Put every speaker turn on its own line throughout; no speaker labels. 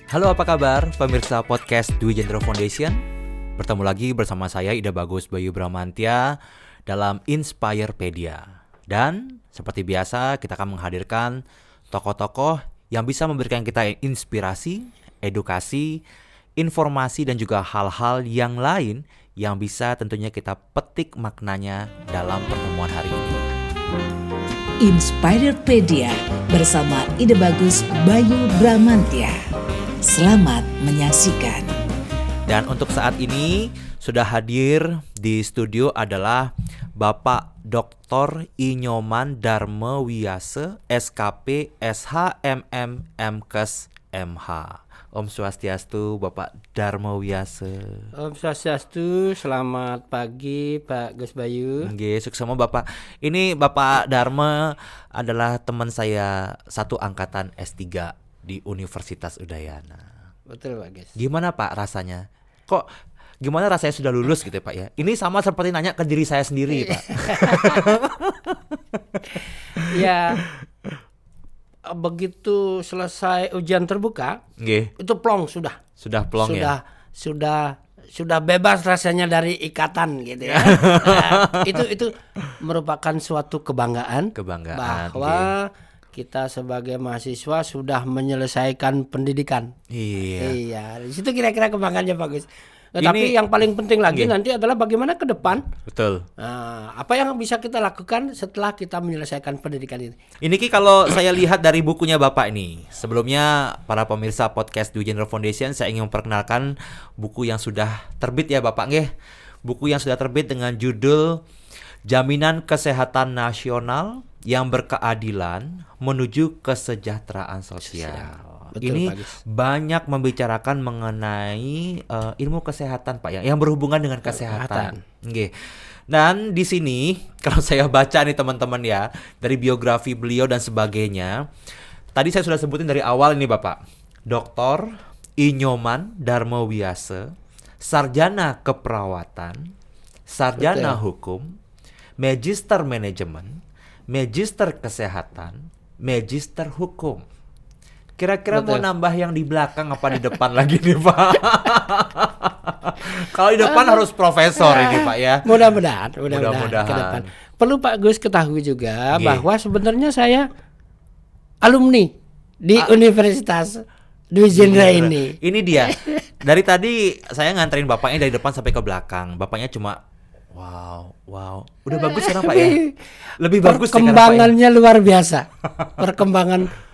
Halo, apa kabar pemirsa podcast Dwi Jendro Foundation? Bertemu lagi bersama saya Ida Bagus Bayu Bramantia dalam Inspirepedia. Dan seperti biasa kita akan menghadirkan tokoh-tokoh yang bisa memberikan kita inspirasi, edukasi, informasi dan juga hal-hal yang lain yang bisa tentunya kita petik maknanya dalam pertemuan hari ini.
Inspirepedia bersama Ida Bagus Bayu Bramantia. Selamat menyaksikan.
Dan untuk saat ini sudah hadir di studio adalah Bapak Dr. Inyoman Darma Wiyase, SKP, SHMM, MKes, MH. Om Swastiastu, Bapak Darma Wiyase.
Om Swastiastu, selamat pagi Pak Gus Bayu.
Nggih, sukses sama Bapak. Ini Bapak Darma adalah teman saya satu angkatan S3 di Universitas Udayana.
Betul Pak Gus.
Gimana Pak rasanya? Gimana rasanya sudah lulus gitu Pak ya? Ini sama seperti nanya ke diri saya sendiri Pak.
Ya, begitu selesai ujian terbuka,
Nggih.
itu plong sudah.
Sudah plong ya?
Sudah bebas rasanya dari ikatan gitu ya. Nah, itu merupakan suatu kebanggaan bahwa kita sebagai mahasiswa sudah menyelesaikan pendidikan. Iya, di situ kira-kira kebanggaannya bagus. Tapi yang paling penting lagi nanti adalah bagaimana ke depan.
Betul.
Apa yang bisa kita lakukan setelah kita menyelesaikan pendidikan ini?
Ini kalau saya lihat dari bukunya Bapak ini. Sebelumnya para pemirsa podcast Dwi Jendro Foundation, saya ingin memperkenalkan buku yang sudah terbit ya Bapak nggih. Buku yang sudah terbit dengan judul Jaminan Kesehatan Nasional yang Berkeadilan Menuju Kesejahteraan Sosial.
Betul,
ini
Pak.
banyak membicarakan mengenai ilmu kesehatan Pak yang berhubungan dengan kesehatan. Nggih. Dan di sini kalau saya baca nih teman-teman ya, dari biografi beliau dan sebagainya. Tadi saya sudah sebutin dari awal ini Bapak. Dr. Inyoman Darma Wiyase, sarjana keperawatan, sarjana hukum, magister manajemen, magister kesehatan, magister hukum. Kira-kira mau nambah yang di belakang apa di depan lagi nih Pak? Kalau di depan harus profesor ini Pak ya.
Mudah-mudahan ke
Mudah-mudahan.
depan. Perlu Pak Gus ketahui juga bahwa sebenarnya saya alumni di Universitas Dwi Jendro ini.
Ini dia. Dari tadi saya nganterin bapaknya dari depan sampai ke belakang. Bapaknya cuma wow. Udah bagus sekarang Pak ya? Lebih bagus
Perkembangannya luar biasa. Perkembangan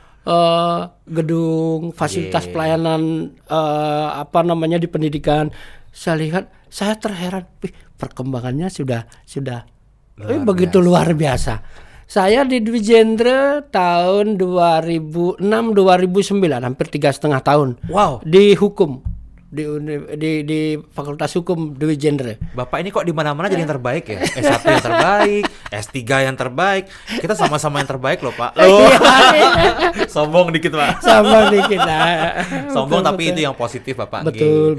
gedung, fasilitas pelayanan di pendidikan. Saya lihat, saya terheran, perkembangannya sudah begitu luar biasa. Saya di Dwi Jendro tahun 2006-2009, hampir 3,5 tahun.
Wow.
Di hukum. Di Fakultas Hukum Dwi Jendro.
Bapak ini kok di mana-mana jadi yang terbaik ya? S1 yang terbaik, S3 yang terbaik. Kita sama-sama yang terbaik loh, Pak. Sombong dikit, Pak.
Sombong dikit.
Sombong tapi itu yang positif, Bapak.
Betul.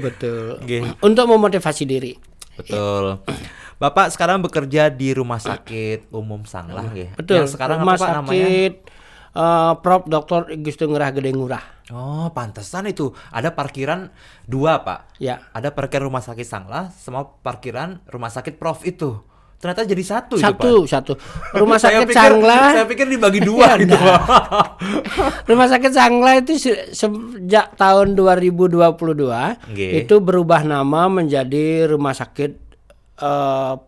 Untuk memotivasi diri.
Betul. Bapak sekarang bekerja di Rumah Sakit Umum Sanglah ya.
Betul.
Yang sekarang
Rumah
apa Pak namanya?
Sakit Prof. Dr. Gusti Ngurah Gede Ngurah.
Oh, pantesan itu. Ada parkiran 2, Pak.
Ya.
Ada parkiran Rumah Sakit Sanglah sama parkiran Rumah Sakit Prof itu. Ternyata jadi satu itu, Pak.
Satu. Rumah Sakit Sanglah.
Saya pikir dibagi 2 gitu, Pak.
Rumah Sakit Sanglah itu sejak tahun 2022 itu berubah nama menjadi Rumah Sakit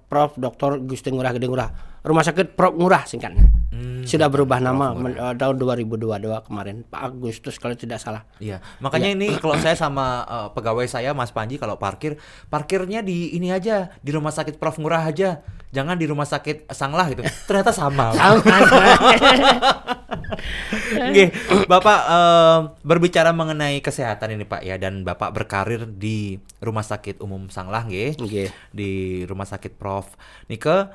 Prof. Dr. Gusti Ngurah Gede Ngurah. Rumah Sakit Prof. Ngurah singkatnya. Sudah berubah nama tahun 2022 kemarin, Pak Agustus kalau tidak salah.
Iya, makanya ini kalau saya sama pegawai saya Mas Panji kalau parkirnya di ini aja, di Rumah Sakit Prof. Ngurah aja. Jangan di Rumah Sakit Sanglah gitu. Ternyata sama. Oke, Bapak berbicara mengenai kesehatan ini Pak ya, dan Bapak berkarir di Rumah Sakit Umum Sanglah nggih. Di Rumah Sakit Prof. Nike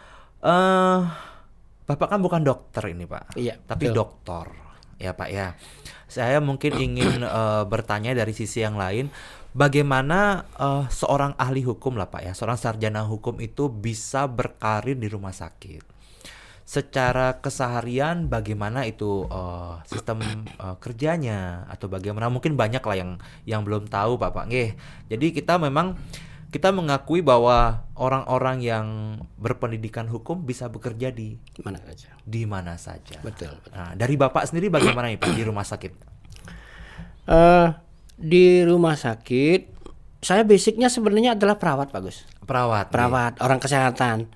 Bapak kan bukan dokter ini Pak.
Iya,
tapi doktor. Ya Pak ya. Saya mungkin ingin bertanya dari sisi yang lain, bagaimana seorang ahli hukum lah Pak ya, seorang sarjana hukum itu bisa berkarir di rumah sakit. secara keseharian bagaimana itu sistem kerjanya atau bagaimana, mungkin banyak lah yang belum tahu Bapak. Nggih. Jadi kita mengakui bahwa orang-orang yang berpendidikan hukum bisa bekerja di mana saja.
Betul.
Nah, dari Bapak sendiri bagaimana nih Pak di rumah sakit?
Di rumah sakit saya basicnya sebenarnya adalah perawat, Pak Gus.
Perawat,
orang kesehatan.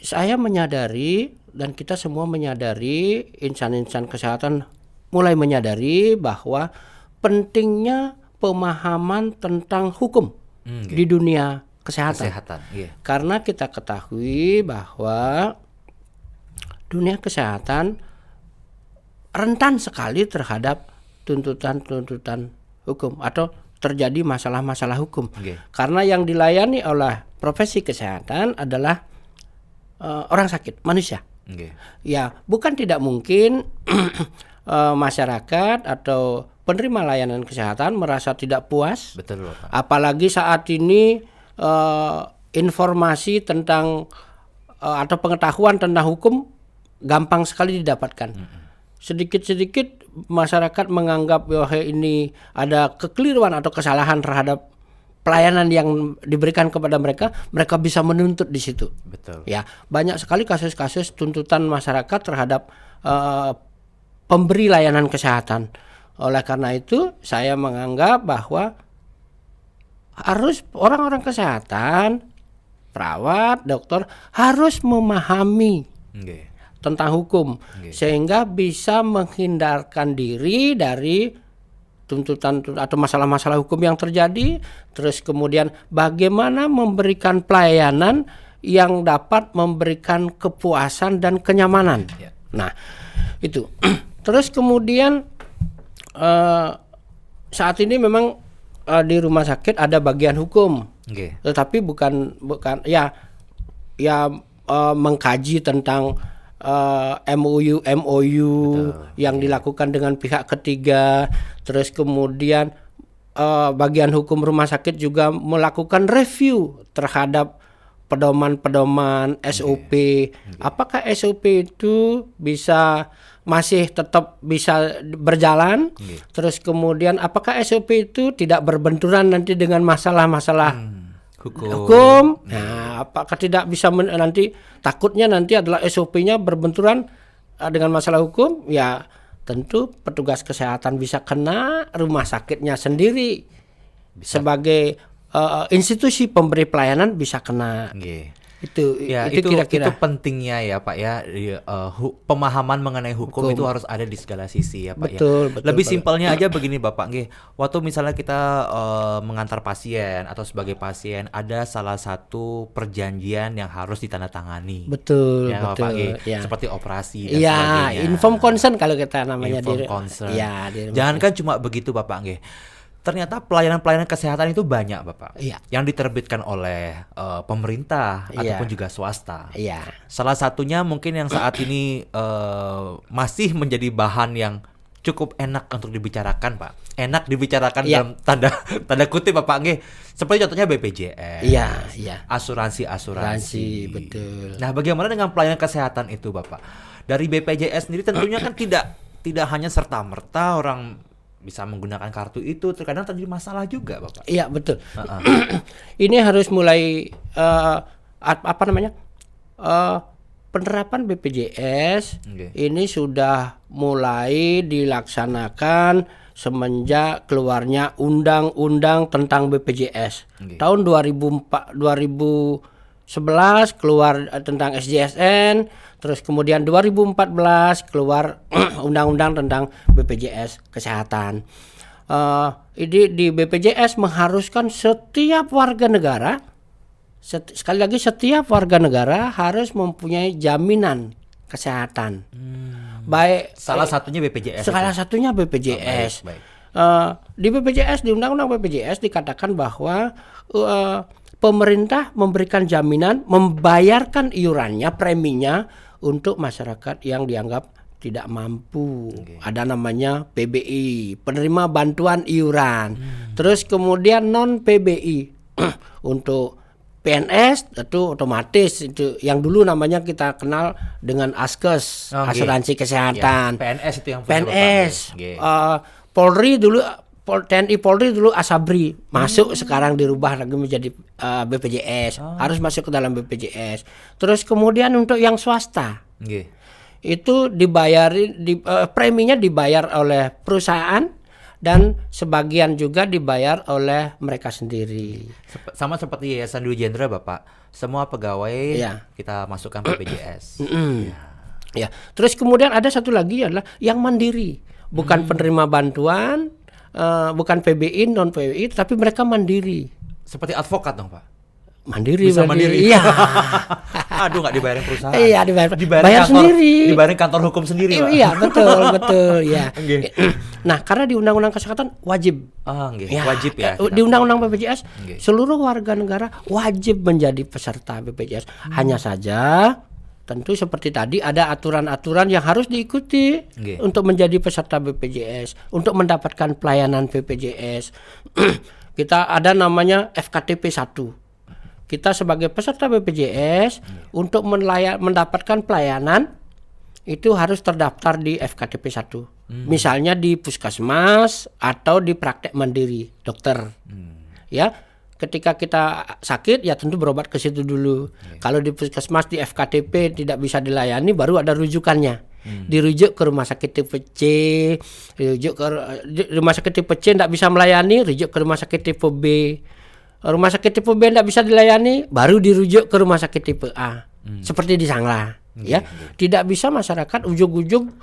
Saya menyadari dan kita semua menyadari, insan-insan kesehatan mulai menyadari bahwa pentingnya pemahaman tentang hukum di dunia kesehatan. Karena kita ketahui bahwa dunia kesehatan rentan sekali terhadap tuntutan-tuntutan hukum atau terjadi masalah-masalah hukum. Karena yang dilayani oleh profesi kesehatan adalah orang sakit, manusia. Ya, bukan tidak mungkin masyarakat atau penerima layanan kesehatan merasa tidak puas.
Betul, Bapak.
Apalagi saat ini informasi tentang atau pengetahuan tentang hukum gampang sekali didapatkan. Sedikit-sedikit masyarakat menganggap bahwa ini ada kekeliruan atau kesalahan terhadap pelayanan yang diberikan kepada mereka bisa menuntut di situ.
Betul.
Ya, banyak sekali kasus-kasus tuntutan masyarakat terhadap pemberi layanan kesehatan. Oleh karena itu, saya menganggap bahwa harus orang-orang kesehatan, perawat, dokter harus memahami tentang hukum sehingga bisa menghindarkan diri dari tuntutan atau masalah-masalah hukum yang terjadi, terus kemudian bagaimana memberikan pelayanan yang dapat memberikan kepuasan dan kenyamanan. Nah, itu. Terus kemudian saat ini memang di rumah sakit ada bagian hukum, tetapi bukan mengkaji tentang MOU yang dilakukan dengan pihak ketiga. Terus kemudian bagian hukum rumah sakit juga melakukan review terhadap pedoman-pedoman SOP. Apakah SOP itu masih tetap bisa berjalan? Terus kemudian apakah SOP itu tidak berbenturan nanti dengan masalah-masalah hukum? Nah, apakah tidak bisa nanti takutnya nanti adalah SOP-nya berbenturan dengan masalah hukum? Ya, tentu petugas kesehatan bisa kena, rumah sakitnya sendiri sebagai institusi pemberi pelayanan bisa kena. Itu kira-kira
itu pentingnya ya Pak ya, pemahaman mengenai hukum itu harus ada di segala sisi ya Pak.
Betul,
lebih simpelnya aja begini Bapak, waktu misalnya kita mengantar pasien atau sebagai pasien ada salah satu perjanjian yang harus ditandatangani.
Betul,
ya,
betul.
Bapak,
Ya.
Seperti operasi dan sebagainya.
Inform consent kalau kita namanya
inform consent.
Ya,
jangan kan cuma begitu Bapak. Ternyata pelayanan-pelayanan kesehatan itu banyak Bapak, yang diterbitkan oleh pemerintah ataupun juga swasta. Salah satunya mungkin yang saat ini masih menjadi bahan yang cukup enak untuk dibicarakan Pak. Enak dibicarakan dalam tanda kutip Bapak. Seperti contohnya BPJS, asuransi.
Betul.
Nah, bagaimana dengan pelayanan kesehatan itu Bapak? Dari BPJS sendiri tentunya kan tidak hanya serta-merta orang bisa menggunakan kartu itu, terkadang terjadi masalah juga Bapak.
Iya, betul. Ini harus mulai penerapan BPJS ini sudah mulai dilaksanakan semenjak keluarnya undang-undang tentang BPJS. Tahun 2011 keluar tentang SJSN, terus kemudian 2014 keluar undang-undang tentang BPJS kesehatan. Di BPJS mengharuskan setiap warga negara, sekali lagi setiap warga negara harus mempunyai jaminan kesehatan. Baik,
salah satunya BPJS.
Baik. Di BPJS, di undang-undang BPJS dikatakan bahwa pemerintah memberikan jaminan, membayarkan iurannya, preminya untuk masyarakat yang dianggap tidak mampu. Ada namanya PBI, penerima bantuan iuran. Terus kemudian non PBI untuk PNS itu otomatis itu yang dulu namanya kita kenal dengan Askes, asuransi kesehatan.
Ya, PNS itu yang punya
PNS. Polri dulu TNI Polri dulu Asabri masuk sekarang dirubah lagi menjadi BPJS. Harus masuk ke dalam BPJS. Terus kemudian untuk yang swasta. Itu preminya dibayar oleh perusahaan dan sebagian juga dibayar oleh mereka sendiri.
Sama seperti Yayasan Dwi Jendra Bapak, semua pegawai kita masukkan BPJS.
Ya. Terus kemudian ada satu lagi adalah yang mandiri, bukan penerima bantuan, bukan PBI, non PBI, tapi mereka mandiri.
Seperti advokat dong Pak?
Mandiri.
Bisa mandiri.
Iya.
Aduh, nggak dibayarin perusahaan.
Iya, bayar
kantor,
sendiri.
Dibayarin kantor hukum sendiri, Pak.
Iya, betul ya. Nah, karena di Undang-Undang Kesehatan wajib.
Wajib ya.
Di Undang-Undang BPJS seluruh warga negara wajib menjadi peserta BPJS. Hanya saja tentu seperti tadi ada aturan-aturan yang harus diikuti untuk menjadi peserta BPJS, untuk mendapatkan pelayanan BPJS. Kita ada namanya FKTP 1. Kita sebagai peserta BPJS untuk mendapatkan pelayanan itu harus terdaftar di FKTP 1. Misalnya di puskesmas atau di praktek mandiri dokter. Ya, ketika kita sakit ya tentu berobat ke situ dulu. Kalau di puskesmas di FKTP tidak bisa dilayani baru ada rujukannya. Dirujuk ke rumah sakit tipe C, rumah sakit tipe C tidak bisa melayani, rujuk ke rumah sakit tipe B. Rumah sakit tipe B tidak bisa dilayani, baru dirujuk ke rumah sakit tipe A. Seperti di Sangla, ya. Tidak bisa masyarakat ujug-ujug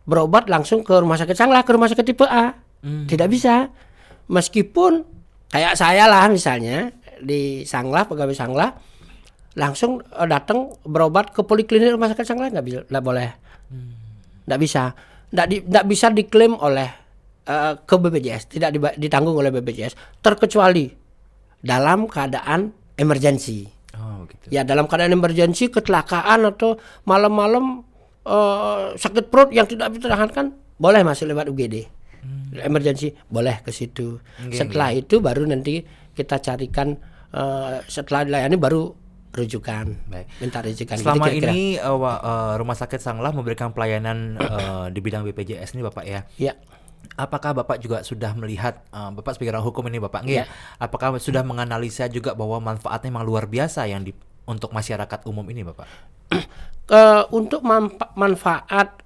berobat langsung ke rumah sakit Sangla, ke rumah sakit tipe A. Tidak bisa. Meskipun kayak saya lah misalnya di Sangla, pegawai Sangla, langsung datang berobat ke poliklinik rumah sakit Sangla nggak boleh, nggak bisa, nggak bisa diklaim oleh ke BPJS, tidak ditanggung oleh BPJS, terkecuali dalam keadaan emergensi. Ya, dalam keadaan emergensi, kecelakaan atau malam-malam sakit perut yang tidak bisa ditahankan, boleh masuk lewat UGD. Emergensi boleh ke situ. Setelah itu baru nanti kita carikan, setelah dilayani baru rujukan. Minta rujukan.
Selama ini Rumah Sakit Sanglah memberikan pelayanan di bidang BPJS ini Bapak ya.
Ya.
Apakah Bapak juga sudah melihat, Bapak sebagai orang hukum ini Bapak, apakah sudah menganalisa juga bahwa manfaatnya memang luar biasa yang untuk masyarakat umum ini Bapak?
Untuk manfaat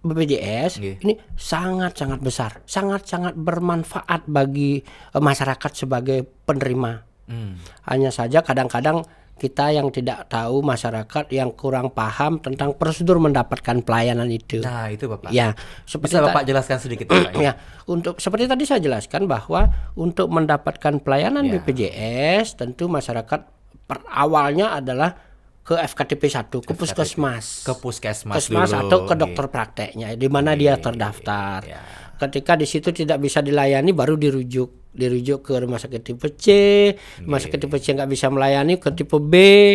BPJS ini sangat-sangat besar, sangat-sangat bermanfaat bagi masyarakat sebagai penerima. Hanya saja kadang-kadang kita yang tidak tahu, masyarakat yang kurang paham tentang prosedur mendapatkan pelayanan itu.
Nah, itu Bapak.
Ya,
bisa Bapak jelaskan sedikit Bapak?
Ya, untuk seperti tadi saya jelaskan bahwa untuk mendapatkan pelayanan BPJS tentu masyarakat awalnya adalah ke FKTP 1, ke puskesmas.
Ke puskesmas
atau ke dokter prakteknya di mana dia terdaftar. Ketika di situ tidak bisa dilayani baru dirujuk ke rumah sakit tipe C, rumah sakit tipe C nggak bisa melayani ke tipe B,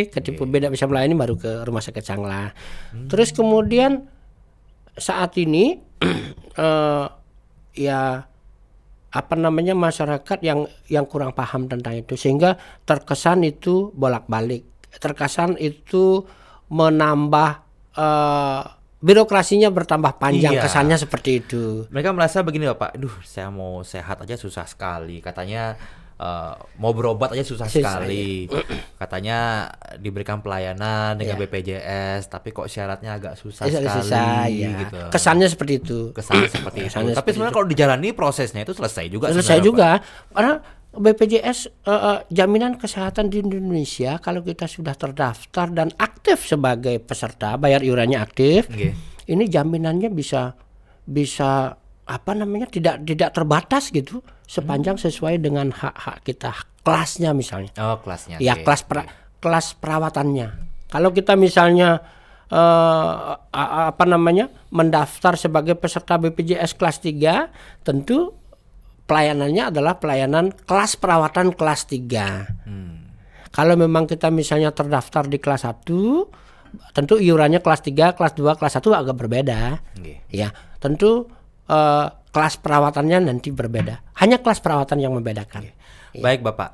ke tipe B tidak bisa melayani baru ke rumah sakit Sanglah. Terus kemudian saat ini masyarakat yang kurang paham tentang itu sehingga terkesan itu bolak-balik, terkesan itu menambah birokrasinya bertambah panjang, kesannya seperti itu.
Mereka merasa begini Bapak, saya mau sehat aja susah sekali, katanya mau berobat aja susah sekali, katanya diberikan pelayanan dengan BPJS, tapi kok syaratnya agak susah sekali. Gitu.
Kesannya seperti itu.
Tapi sebenarnya kalau dijalani prosesnya itu selesai juga.
Karena BPJS jaminan kesehatan di Indonesia kalau kita sudah terdaftar dan aktif sebagai peserta, bayar iurannya aktif, ini jaminannya bisa tidak terbatas gitu, sepanjang sesuai dengan hak-hak kita, kelasnya misalnya.
Kelasnya.
Ya, kelas perawatannya. Kalau kita misalnya mendaftar sebagai peserta BPJS kelas 3, tentu pelayanannya adalah pelayanan kelas perawatan kelas 3. Kalau memang kita misalnya terdaftar di kelas 1, tentu iurannya kelas 3, kelas 2, kelas 1 agak berbeda. Ya, tentu kelas perawatannya nanti berbeda. Hanya kelas perawatan yang membedakan.
Baik Bapak.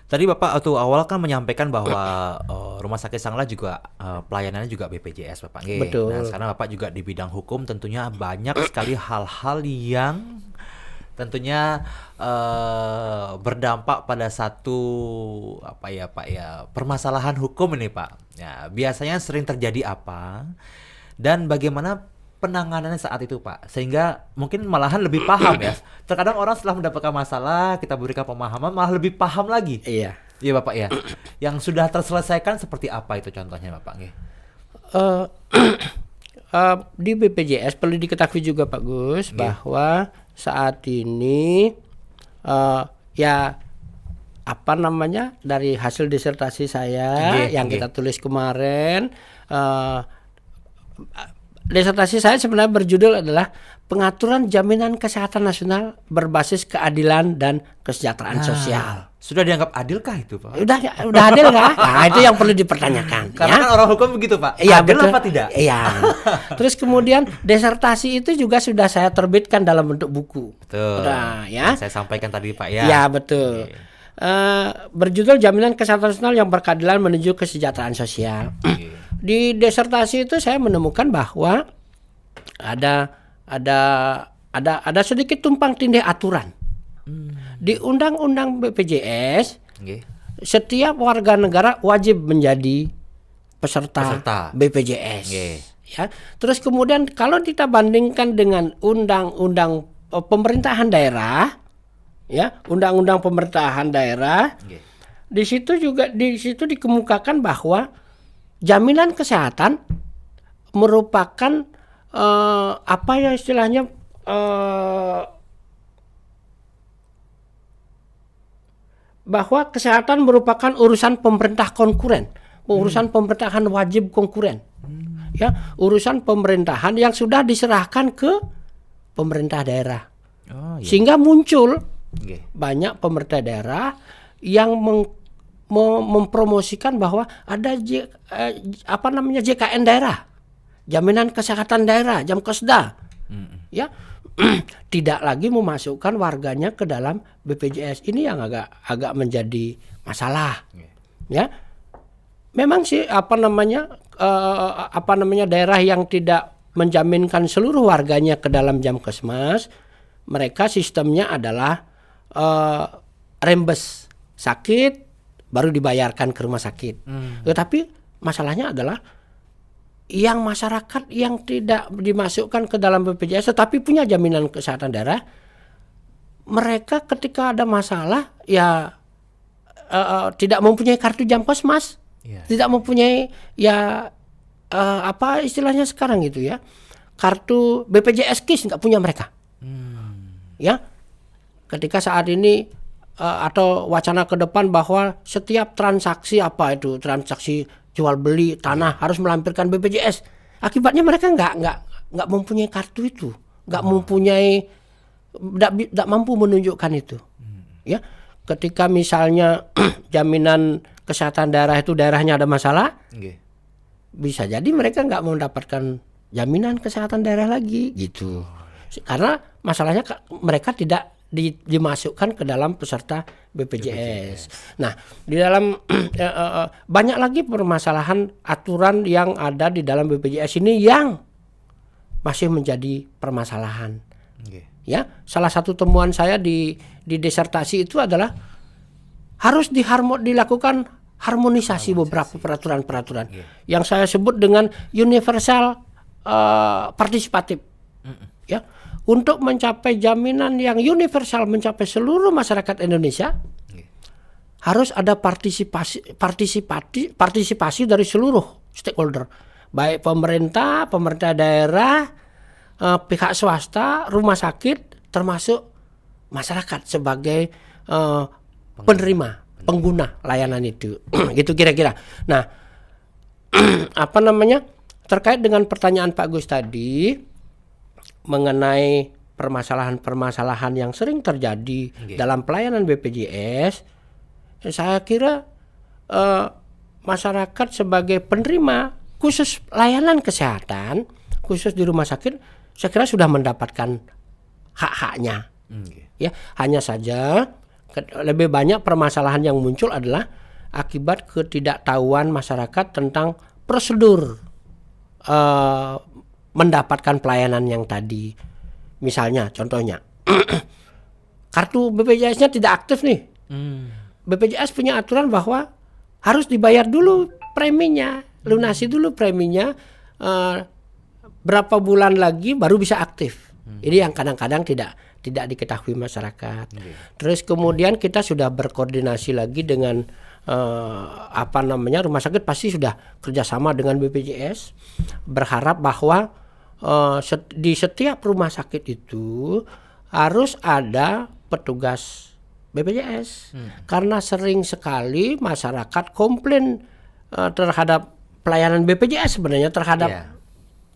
Tadi Bapak waktu awal kan menyampaikan bahwa Rumah Sakit Sanglah juga pelayanannya juga BPJS Bapak. Nggih.
Betul.
Nah, sekarang Bapak juga di bidang hukum, tentunya banyak sekali hal-hal yang tentunya berdampak pada satu apa ya Pak ya, permasalahan hukum ini Pak. Ya, biasanya sering terjadi apa dan bagaimana penanganannya saat itu Pak, sehingga mungkin malahan lebih paham ya. Terkadang orang setelah mendapatkan masalah, kita berikan pemahaman malah lebih paham lagi.
Iya.
Iya Bapak ya. Yang sudah terselesaikan seperti apa itu contohnya Bapak? Nggih.
Di BPJS perlu diketahui juga Pak Gus bahwa saat ini ya apa namanya, dari hasil disertasi saya yang kita tulis kemarin, disertasi saya sebenarnya berjudul adalah Pengaturan Jaminan Kesehatan Nasional Berbasis Keadilan dan Kesejahteraan Sosial.
Sudah dianggap adilkah itu Pak?
Udah adil nggak? Nah, itu yang perlu dipertanyakan.
Karena kan orang hukum begitu Pak.
Iya,
adil
betul.
apa tidak?
Iya. Terus kemudian disertasi itu juga sudah saya terbitkan dalam bentuk buku.
Betul.
Nah, ya.
Saya sampaikan tadi Pak ya.
Ya, betul. Berjudul Jaminan Kesehatan Nasional yang Berkeadilan Menuju Kesejahteraan Sosial. Di disertasi itu saya menemukan bahwa ada sedikit tumpang tindih aturan. Di Undang-Undang BPJS, setiap warga negara wajib menjadi peserta BPJS. Ya. Terus kemudian kalau kita bandingkan dengan Undang-Undang Pemerintahan Daerah, ya, Undang-Undang Pemerintahan Daerah, di situ dikemukakan bahwa jaminan kesehatan merupakan apa ya istilahnya, bahwa kesehatan merupakan urusan pemerintah konkuren, urusan pemerintahan wajib konkuren, ya, urusan pemerintahan yang sudah diserahkan ke pemerintah daerah, sehingga muncul banyak pemerintah daerah yang mempromosikan bahwa ada JKN daerah, jaminan kesehatan daerah, Jamkesda, ya, tidak lagi memasukkan warganya ke dalam BPJS. Ini yang agak menjadi masalah, ya. Memang sih daerah yang tidak menjaminkan seluruh warganya ke dalam Jamkesmas, mereka sistemnya adalah rembes sakit baru dibayarkan ke rumah sakit. Tetapi masalahnya adalah yang masyarakat yang tidak dimasukkan ke dalam BPJS tetapi punya jaminan kesehatan daerah, mereka ketika ada masalah ya tidak mempunyai kartu Jamkesmas, tidak mempunyai apa istilahnya sekarang gitu ya, kartu BPJS KIS nggak punya mereka. Ya, ketika saat ini atau wacana ke depan bahwa setiap transaksi transaksi jual beli tanah harus melampirkan BPJS. Akibatnya mereka nggak mempunyai kartu itu, nggak mampu menunjukkan itu. Ya, ketika misalnya jaminan kesehatan daerah itu daerahnya ada masalah, bisa jadi mereka nggak mendapatkan jaminan kesehatan daerah lagi gitu. Karena masalahnya mereka tidak dimasukkan ke dalam peserta BPJS. Nah, di dalam banyak lagi permasalahan aturan yang ada di dalam BPJS ini yang masih menjadi permasalahan. Ya, salah satu temuan saya di disertasi itu adalah harus dilakukan harmonisasi beberapa peraturan-peraturan yang saya sebut dengan universal partisipatif. Ya, untuk mencapai jaminan yang universal mencapai seluruh masyarakat Indonesia, harus ada partisipasi dari seluruh stakeholder, baik pemerintah daerah, pihak swasta, rumah sakit, termasuk masyarakat sebagai penerima, pengguna layanan itu. Gitu kira-kira. Nah, terkait dengan pertanyaan Pak Gus tadi mengenai permasalahan-permasalahan yang sering terjadi dalam pelayanan BPJS, saya kira masyarakat sebagai penerima khusus layanan kesehatan, khusus di rumah sakit, saya kira sudah mendapatkan hak-haknya. Ya, hanya saja lebih banyak permasalahan yang muncul adalah akibat ketidaktahuan masyarakat tentang prosedur mendapatkan pelayanan yang tadi. Misalnya, contohnya, kartu BPJS-nya tidak aktif nih. BPJS punya aturan bahwa harus dibayar dulu preminya, lunasi dulu preminya, berapa bulan lagi baru bisa aktif. Ini yang kadang-kadang tidak diketahui masyarakat. Terus kemudian kita sudah berkoordinasi lagi dengan rumah sakit pasti sudah kerjasama dengan BPJS, berharap bahwa di setiap rumah sakit itu harus ada petugas BPJS, karena sering sekali masyarakat komplain terhadap pelayanan BPJS, sebenarnya terhadap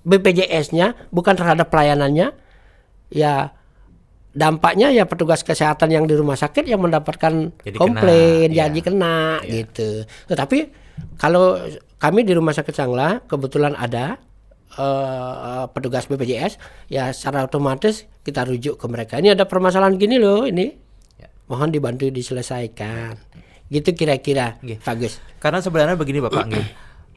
BPJS-nya, bukan terhadap pelayanannya. Ya dampaknya ya petugas kesehatan yang di rumah sakit yang mendapatkan komplain, jadi kena gitu. Tetapi kalau kami di Rumah Sakit Sanglah kebetulan ada petugas BPJS, ya secara otomatis kita rujuk ke mereka. Ini ada permasalahan gini loh, ini mohon dibantu diselesaikan. Gitu kira-kira, Pak Gus.
Karena sebenarnya begini Bapak,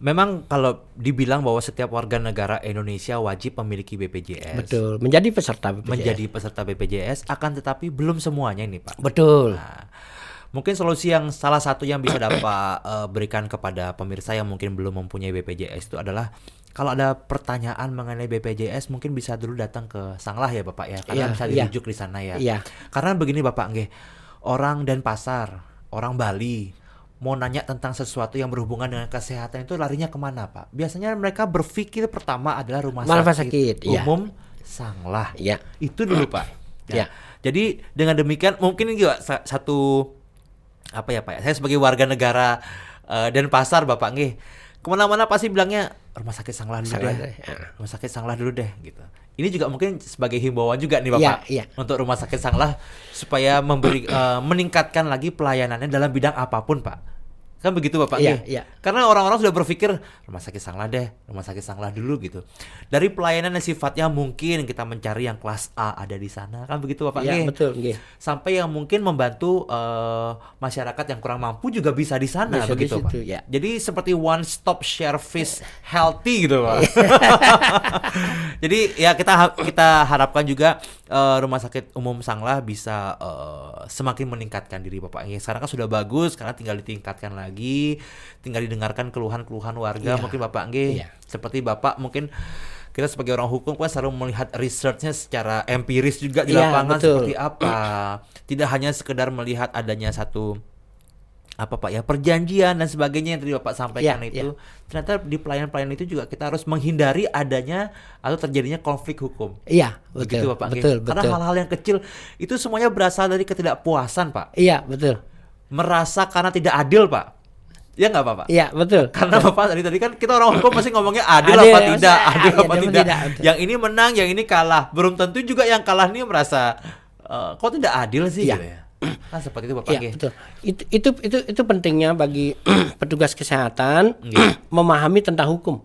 memang kalau dibilang bahwa setiap warga negara Indonesia wajib memiliki BPJS.
Betul, menjadi peserta
BPJS, akan tetapi belum semuanya ini Pak.
Betul.
Nah, mungkin solusi yang salah satu yang bisa dapat berikan kepada pemirsa yang mungkin belum mempunyai BPJS itu adalah, kalau ada pertanyaan mengenai BPJS mungkin bisa dulu datang ke Sanglah ya Bapak ya, karena bisa dirujuk di sana ya. Karena begini Bapak, orang Denpasar, orang Bali mau nanya tentang sesuatu yang berhubungan dengan kesehatan itu larinya kemana Pak? Biasanya mereka berpikir pertama adalah rumah sakit umum Sanglah. Itu dulu Pak. Jadi dengan demikian mungkin juga satu apa ya Pak? Saya sebagai warga negara Denpasar Bapak kemana-mana pasti bilangnya rumah sakit Sanglah dulu deh. Rumah sakit Sanglah dulu deh gitu. Ini juga mungkin sebagai himbauan juga nih Bapak untuk Rumah Sakit Sanglah supaya meningkatkan lagi pelayanannya dalam bidang apapun Pak. Kan begitu Bapak. Karena orang-orang sudah berpikir Rumah Sakit Sanglah deh, Rumah Sakit Sanglah dulu gitu. Dari pelayanan yang sifatnya mungkin kita mencari yang kelas A ada di sana, kan begitu Bapak.
Betul.
Sampai yang mungkin membantu masyarakat yang kurang mampu juga bisa di sana, begitu Pak. Jadi seperti one stop service healthy gitu Pak. Jadi ya kita harapkan juga Rumah Sakit Umum Sanglah bisa semakin meningkatkan diri Bapak. Sekarang kan sudah bagus, karena tinggal ditingkatkan lagi, tinggal didengarkan keluhan-keluhan warga. Mungkin Bapak seperti Bapak mungkin kita sebagai orang hukum kan selalu melihat researchnya secara empiris juga di lapangan seperti apa. Tidak hanya sekedar melihat adanya satu perjanjian dan sebagainya yang tadi Bapak sampaikan itu. Ternyata di pelayanan-pelayanan itu juga kita harus menghindari adanya atau terjadinya konflik hukum.
Betul.
Bapak.
Betul.
Karena hal-hal yang kecil itu semuanya berasal dari ketidakpuasan Pak.
Betul.
Merasa karena tidak adil Pak. Ya nggak Bapak?
Betul.
Karena Bapak tadi kan kita orang hukum pasti ngomongnya adil apa tidak, adil apa tidak. Yang ini menang, yang ini kalah. Belum tentu juga yang kalah ini merasa kok tidak adil sih gitu ya. Kan seperti itu Bapak.
Betul. Itu pentingnya bagi petugas kesehatan memahami tentang hukum.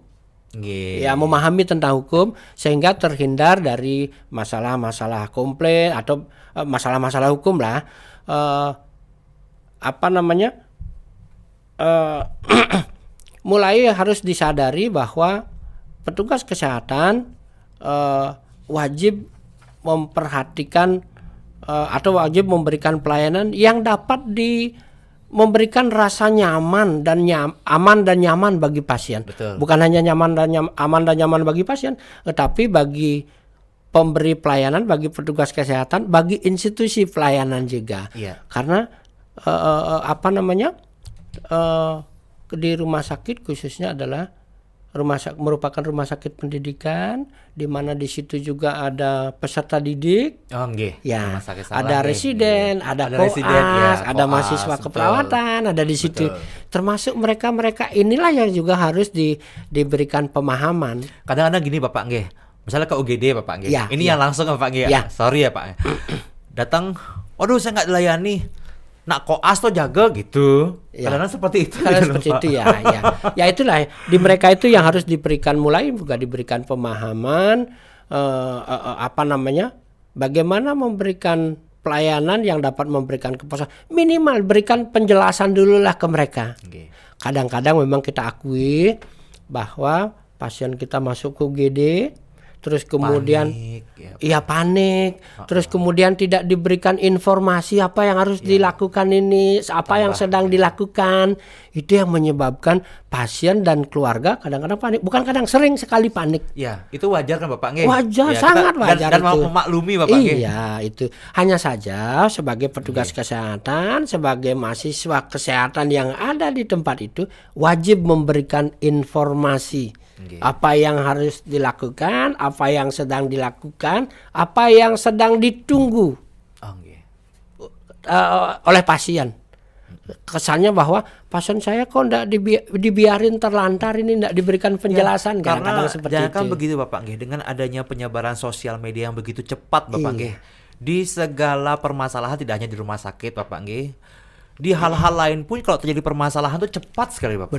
Memahami tentang hukum sehingga terhindar dari masalah-masalah komplain atau masalah-masalah hukum lah. Mulai harus disadari bahwa petugas kesehatan wajib memperhatikan atau wajib memberikan pelayanan yang dapat memberikan rasa nyaman dan aman dan nyaman bagi pasien.
Betul.
Bukan hanya aman dan nyaman bagi pasien, tetapi bagi pemberi pelayanan, bagi petugas kesehatan, bagi institusi pelayanan juga. Karena di rumah sakit khususnya adalah merupakan rumah sakit pendidikan, di mana di situ juga ada peserta didik. Ada residen, ada koas, ada mahasiswa keperawatan, ada di situ. Termasuk mereka inilah yang juga harus diberikan pemahaman.
Kadang-kadang gini Bapak misalnya ke UGD Bapak ini yang langsung Bapak sorry ya Pak. Datang, waduh saya nggak dilayani. Nak koas tuh jaga gitu. Kadang-kadang seperti itu.
Ya itulah di mereka itu yang harus diberikan pemahaman bagaimana memberikan pelayanan yang dapat memberikan kepuasan. Minimal berikan penjelasan dulu lah ke mereka. Kadang-kadang memang kita akui bahwa pasien kita masuk ke UGD, terus kemudian panik, terus kemudian tidak diberikan informasi apa yang harus dilakukan ini, apa yang sedang dilakukan. Itu yang menyebabkan pasien dan keluarga kadang-kadang panik. Bukan kadang, sering sekali panik.
Ya, itu wajar kan Bapak Nge?
Wajar, sangat wajar
dan
itu.
memaklumi Bapak Nge.
Iya, itu. Hanya saja sebagai petugas kesehatan, sebagai mahasiswa kesehatan yang ada di tempat itu, wajib memberikan informasi. Apa yang harus dilakukan, apa yang sedang dilakukan, apa yang sedang ditunggu oleh pasien. Kesannya bahwa pasien saya kok enggak dibiarin terlantar, ini enggak diberikan penjelasan.
Karena
seperti
kan
itu.
begitu Bapak Nge, dengan adanya penyebaran sosial media yang begitu cepat Bapak Nge, di segala permasalahan, tidak hanya di rumah sakit Bapak Nge, di hal-hal lain pun kalau terjadi permasalahan tuh cepat sekali Bapak.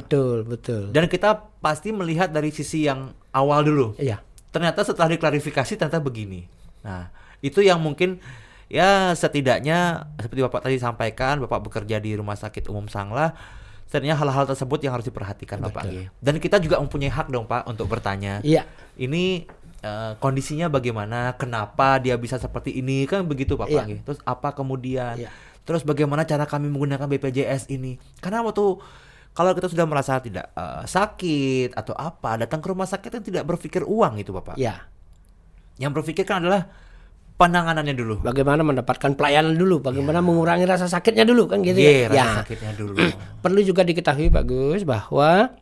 Betul.
Dan kita pasti melihat dari sisi yang awal dulu.
Iya.
Ternyata setelah diklarifikasi ternyata begini. Nah, itu yang mungkin ya setidaknya seperti Bapak tadi sampaikan, Bapak bekerja di Rumah Sakit Umum Sanglah, setidaknya hal-hal tersebut yang harus diperhatikan Bapak. Dan kita juga mempunyai hak dong Pak untuk bertanya.
Iya.
Ini kondisinya bagaimana? Kenapa dia bisa seperti ini? Kan begitu Bapak. Terus apa kemudian? Terus bagaimana cara kami menggunakan BPJS ini? Karena waktu kalau kita sudah merasa tidak sakit atau apa, datang ke rumah sakit yang tidak berpikir uang itu Bapak.
Ya.
Yang berpikirkan adalah penanganannya dulu.
Bagaimana mendapatkan pelayanan dulu, bagaimana mengurangi rasa sakitnya dulu kan gitu
rasa sakitnya dulu.
Perlu juga diketahui Pak Gus bahwa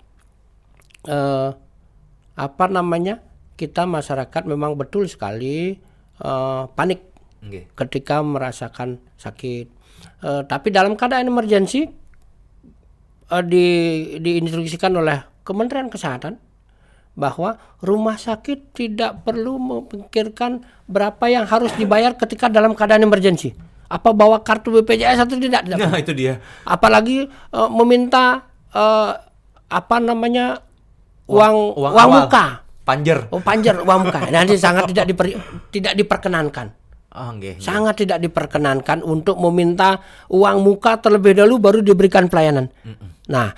kita masyarakat memang betul sekali panik ketika merasakan sakit. Tapi dalam keadaan emergensi diinstruksikan oleh Kementerian Kesehatan bahwa rumah sakit tidak perlu memikirkan berapa yang harus dibayar ketika dalam keadaan emergensi. Apa bawa kartu BPJS atau tidak?
Nah, itu dia.
Apalagi meminta uang muka.
Panjer.
Uang muka. Nanti sangat tidak diperkenankan. Sangat tidak diperkenankan untuk meminta uang muka terlebih dahulu baru diberikan pelayanan. Nah,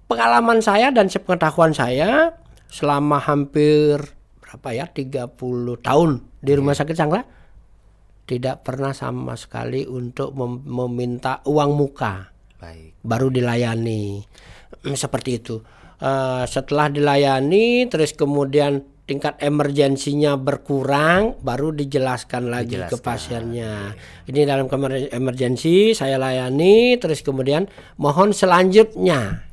pengalaman saya dan sepengetahuan saya selama hampir 30 tahun di Rumah Sakit Sanglah, tidak pernah sama sekali untuk meminta uang muka. Baru dilayani. Seperti itu. Setelah dilayani terus kemudian tingkat emergensinya berkurang, baru dijelaskan lagi ke pasiennya. Ini dalam emergensi saya layani, terus kemudian mohon selanjutnya.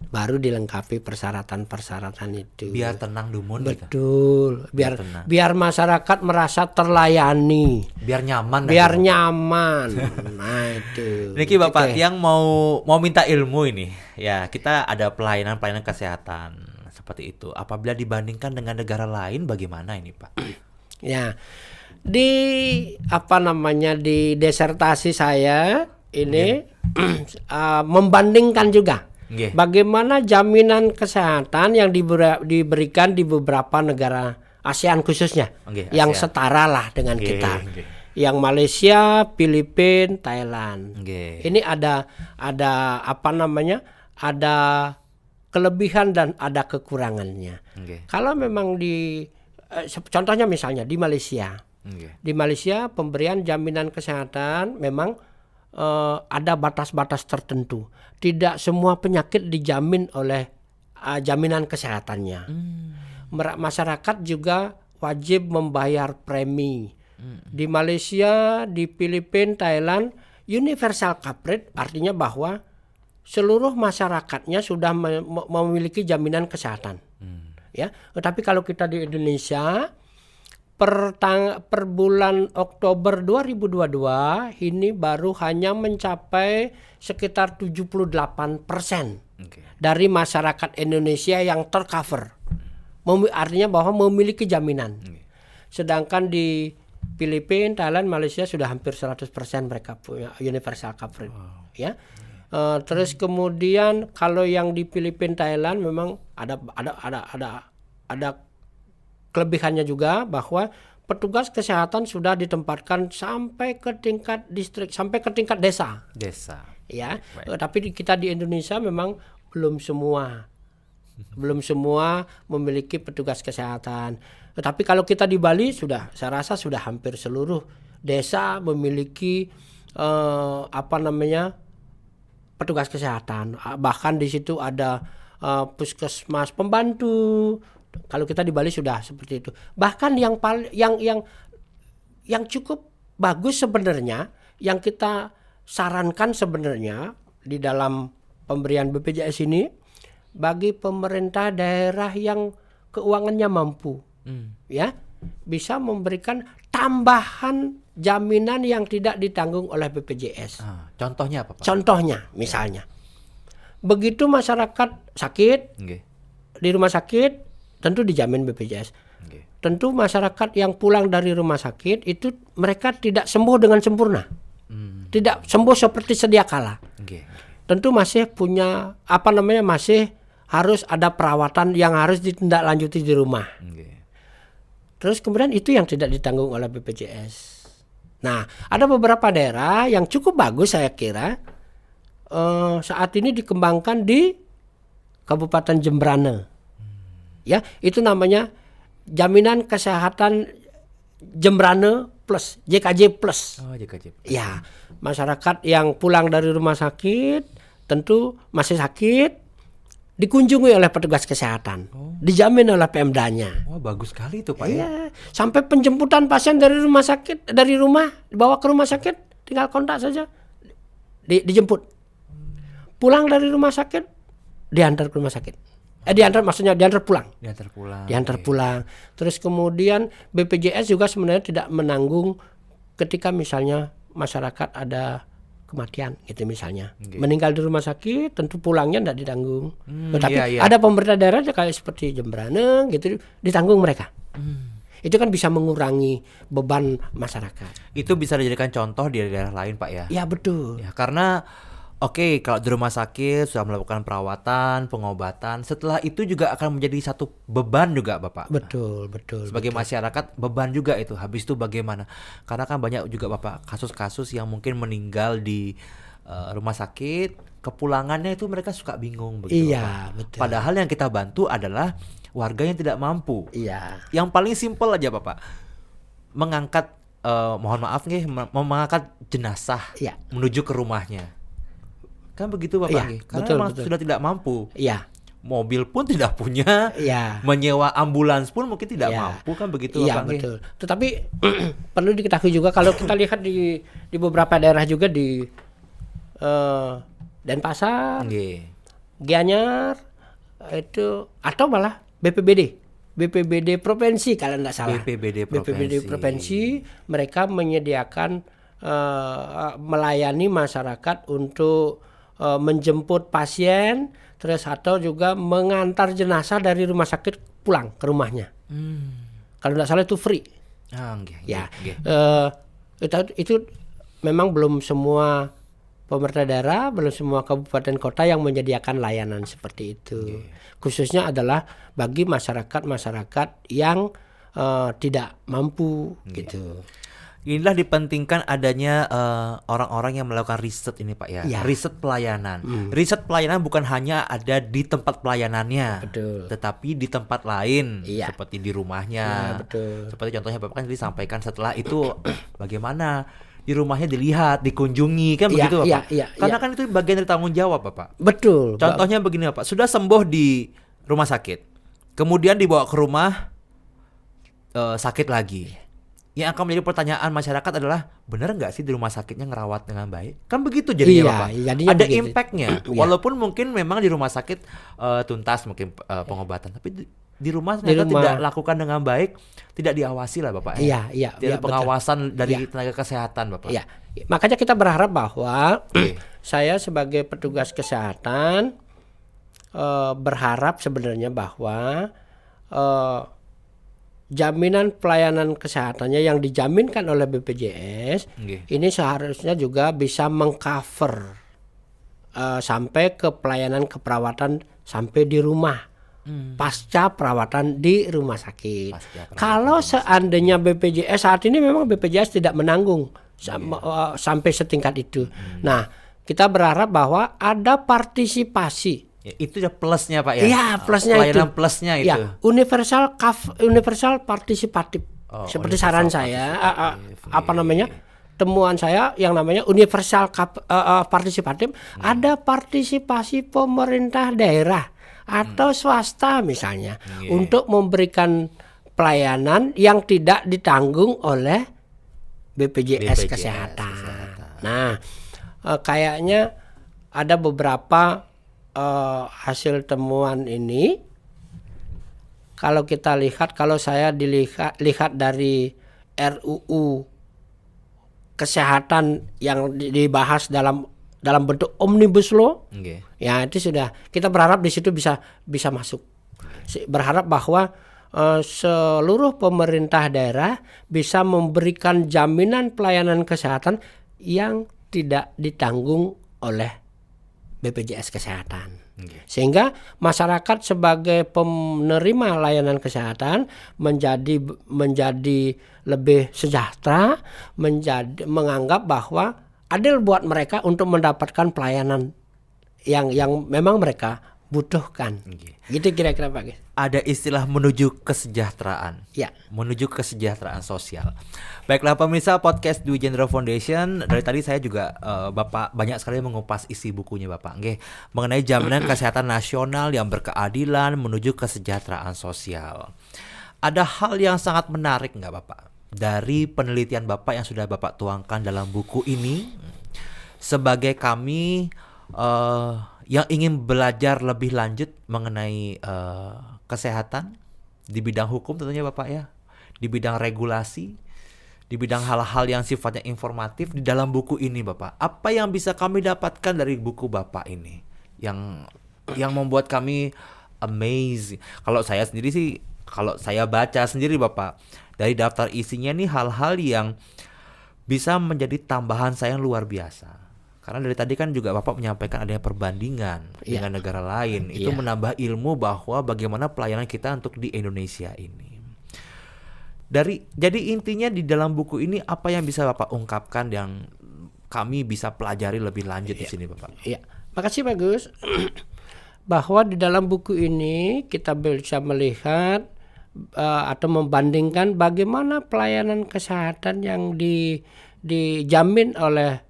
Baru dilengkapi persyaratan-persyaratan itu.
Biar tenang dumun.
Betul. Biar masyarakat merasa terlayani.
Biar nyaman.
Nah itu.
Niki Bapak yang mau minta ilmu ini, ya kita ada pelayanan kesehatan. Seperti itu. Apabila dibandingkan dengan negara lain bagaimana ini Pak?
Ya. Di disertasi saya ini membandingkan juga bagaimana jaminan kesehatan yang diberikan di beberapa negara ASEAN khususnya yang setara lah dengan kita. Yang Malaysia, Filipina, Thailand. Ini ada kelebihan dan ada kekurangannya. Kalau memang contohnya misalnya di Malaysia. Di Malaysia pemberian jaminan kesehatan memang ada batas-batas tertentu. Tidak semua penyakit dijamin oleh jaminan kesehatannya. Masyarakat juga wajib membayar premi. Di Malaysia, di Filipina, Thailand, universal coverage artinya bahwa seluruh masyarakatnya sudah memiliki jaminan kesehatan. Ya, tetapi kalau kita di Indonesia per bulan Oktober 2022 ini baru hanya mencapai sekitar 78% dari masyarakat Indonesia yang tercover. Artinya bahwa memiliki jaminan. Sedangkan di Filipina, Thailand, Malaysia sudah hampir 100% mereka punya universal coverage. Ya. Terus kemudian kalau yang di Filipina, Thailand memang ada kelebihannya juga bahwa petugas kesehatan sudah ditempatkan sampai ke tingkat distrik, sampai ke tingkat desa. Ya, tapi kita di Indonesia memang belum semua memiliki petugas kesehatan. Tetapi kalau kita di Bali saya rasa sudah hampir seluruh desa memiliki petugas kesehatan. Bahkan di situ ada puskesmas pembantu. Kalau kita di Bali sudah seperti itu. Bahkan yang cukup bagus sebenarnya, yang kita sarankan sebenarnya di dalam pemberian BPJS ini, bagi pemerintah daerah yang keuangannya mampu, ya, bisa memberikan tambahan jaminan yang tidak ditanggung oleh BPJS.
Contohnya apa, Pak?
Contohnya, misalnya, begitu masyarakat sakit di rumah sakit, tentu dijamin BPJS. Tentu masyarakat yang pulang dari rumah sakit itu mereka tidak sembuh dengan sempurna, tidak sembuh seperti sedia kala. Tentu masih punya masih harus ada perawatan yang harus ditindaklanjuti di rumah. Terus kemudian itu yang tidak ditanggung oleh BPJS. Nah, ada beberapa daerah yang cukup bagus saya kira saat ini dikembangkan di Kabupaten Jembrane. Ya, itu namanya Jaminan Kesehatan Jembrane Plus, JKJ Plus.
JKJ Plus.
Ya, masyarakat yang pulang dari rumah sakit tentu masih sakit, dikunjungi oleh petugas kesehatan, dijamin oleh Pemdanya.
Bagus sekali itu, Pak.
Iya, sampai penjemputan pasien dari rumah sakit, dari rumah dibawa ke rumah sakit, tinggal kontak saja, dijemput. Pulang dari rumah sakit, diantar ke rumah sakit. Diantar pulang. Diantar pulang. Terus kemudian BPJS juga sebenarnya tidak menanggung ketika misalnya masyarakat ada kematian gitu misalnya. Meninggal di rumah sakit, tentu pulangnya tidak ditanggung. Tetapi ada pemerintah daerah kayak seperti Jembrane gitu ditanggung mereka. Itu kan bisa mengurangi beban masyarakat.
Itu bisa dijadikan contoh di daerah lain, Pak, ya?
Ya, betul.
Ya, karena kalau di rumah sakit sudah melakukan perawatan, pengobatan, setelah itu juga akan menjadi satu beban juga, Bapak.
Betul.
Sebagai masyarakat beban juga itu. Habis itu bagaimana? Karena kan banyak juga, Bapak, kasus-kasus yang mungkin meninggal di rumah sakit, kepulangannya itu mereka suka bingung begitu,
Bapak. Betul.
Padahal yang kita bantu adalah warga yang tidak mampu.
Iya.
Yang paling simpel aja, Bapak. Mengangkat mengangkat jenazah menuju ke rumahnya. Kan begitu, Bapak. Karena betul. Sudah tidak mampu.
Iya.
Mobil pun tidak punya.
Iya.
Menyewa ambulans pun mungkin tidak mampu, kan begitu,
Bapak. Iya, betul. Tetapi perlu diketahui juga kalau kita lihat di beberapa daerah juga di Denpasar, Gianyar itu, atau malah BPBD provinsi kalau tidak salah.
BPBD
provinsi mereka menyediakan melayani masyarakat untuk menjemput pasien, terus atau juga mengantar jenazah dari rumah sakit pulang ke rumahnya. Kalau tidak salah itu free. Itu memang belum semua pemerintah daerah, belum semua kabupaten kota yang menyediakan layanan seperti itu. Khususnya adalah bagi masyarakat yang tidak mampu gitu.
Inilah dipentingkan adanya orang-orang yang melakukan riset ini, Pak, ya. Riset pelayanan. Riset pelayanan bukan hanya ada di tempat pelayanannya, tetapi di tempat lain, seperti di rumahnya. Seperti contohnya Bapak kan tadi sampaikan, setelah itu bagaimana di rumahnya dilihat, dikunjungi, kan begitu, Bapak. Karena kan itu bagian dari tanggung jawab, Bapak.
Betul.
Contohnya begini, Bapak, sudah sembuh di rumah sakit, kemudian dibawa ke rumah sakit lagi. Yang akan menjadi pertanyaan masyarakat adalah, benar nggak sih di rumah sakitnya ngerawat dengan baik? Kan begitu jadinya, Bapak. Ada impact-nya. Walaupun mungkin memang di rumah sakit tuntas mungkin pengobatan, tapi di rumah ternyata tidak lakukan dengan baik, tidak diawasi lah, Bapak. Tidak pengawasan dari tenaga kesehatan, Bapak.
Makanya kita berharap bahwa saya sebagai petugas kesehatan berharap sebenarnya bahwa jaminan pelayanan kesehatannya yang dijaminkan oleh BPJS ini seharusnya juga bisa mengcover sampai ke pelayanan keperawatan sampai di rumah pasca perawatan di rumah sakit. Kalau seandainya BPJS saat ini memang BPJS tidak menanggung sampai setingkat itu. Nah, kita berharap bahwa ada partisipasi.
Ya, itu ya plusnya Pak ya.
Iya, plusnya
pelayanan
itu.
plusnya itu.
Ya, universal partisipatif. Seperti saran saya, temuan saya yang namanya universal partisipatif, ada partisipasi pemerintah daerah atau swasta misalnya untuk memberikan pelayanan yang tidak ditanggung oleh BPJS Kesehatan. Nah, kayaknya ada beberapa hasil temuan ini. Kalau kita lihat, kalau saya lihat dari RUU Kesehatan yang dibahas dalam bentuk omnibus law, ya itu sudah kita berharap di situ bisa masuk. Berharap bahwa seluruh pemerintah daerah bisa memberikan jaminan pelayanan kesehatan yang tidak ditanggung oleh BPJS Kesehatan. Sehingga masyarakat sebagai penerima layanan kesehatan menjadi lebih sejahtera, menganggap bahwa adil buat mereka untuk mendapatkan pelayanan yang memang mereka butuhkan. Gitu kira-kira Pak Ges.
Ada istilah menuju kesejahteraan.
Ya.
Menuju kesejahteraan sosial. Baiklah pemirsa podcast Dwi Jendro Foundation, dari tadi saya juga Bapak banyak sekali mengupas isi bukunya Bapak mengenai jaminan kesehatan nasional yang berkeadilan menuju kesejahteraan sosial. Ada hal yang sangat menarik enggak Bapak dari penelitian Bapak yang sudah Bapak tuangkan dalam buku ini sebagai kami yang ingin belajar lebih lanjut mengenai kesehatan di bidang hukum tentunya Bapak ya, di bidang regulasi, di bidang hal-hal yang sifatnya informatif di dalam buku ini Bapak. Apa yang bisa kami dapatkan dari buku Bapak ini yang membuat kami amazing. Kalau saya sendiri sih, kalau saya baca sendiri Bapak, dari daftar isinya nih hal-hal yang bisa menjadi tambahan saya yang luar biasa. Karena dari tadi kan juga Bapak menyampaikan adanya perbandingan dengan negara lain. Itu menambah ilmu bahwa bagaimana pelayanan kita untuk di Indonesia ini. Jadi intinya di dalam buku ini apa yang bisa Bapak ungkapkan yang kami bisa pelajari lebih lanjut di sini Bapak?
Iya, makasih Pak Gus. Bahwa di dalam buku ini kita bisa melihat atau membandingkan bagaimana pelayanan kesehatan yang dijamin oleh